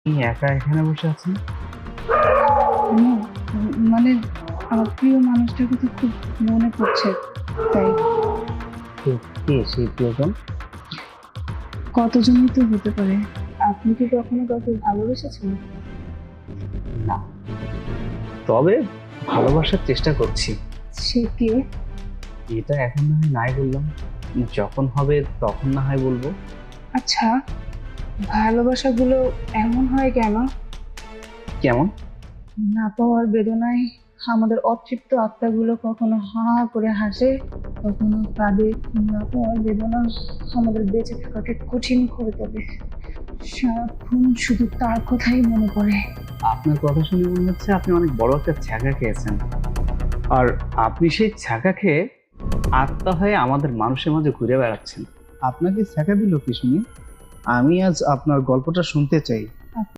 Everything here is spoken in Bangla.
আপনি একা এখানে বসে আছেন? মানে আমার প্রিয় মানুষটার কথা খুব মনে পড়ছে, তাই। কে সেই প্রিয়জন? কতজনই তো হতে পারে। আপনি কি কখনো কাউকে ভালোবেসেছেন? না, তবে ভালোবাসার চেষ্টা করছি। সে কে? এটা এখন না হয় নাই বললাম, যখন হবে তখন না হয় বলবো। আচ্ছা, ভালোবাসাগুলো এমন হয় কেন? কেমন? না পাওয়ার বেদনায় আমাদের অতৃপ্ত আত্মাগুলো কখনো হা হা করে হাসে, কখনো কাঁদে। না পাওয়ার বেদনা আমাদের বেঁচে থাকাকে কঠিন করে তোলে। সারাক্ষণ শুধু তার কথাই মনে পড়ে। আপনার কথা শুনে মনে হচ্ছে আপনি অনেক বড় একটা ছ্যাঁকা খেয়েছেন, আর আপনি সেই ছ্যাঁকা খেয়ে আত্মা হয়ে আমাদের মানুষের মাঝে ঘুরে বেড়াচ্ছেন। আপনাকে ছেঁকা দিল কি শুনি? আমি আজ আপনার গল্পটা শুনতে চাই।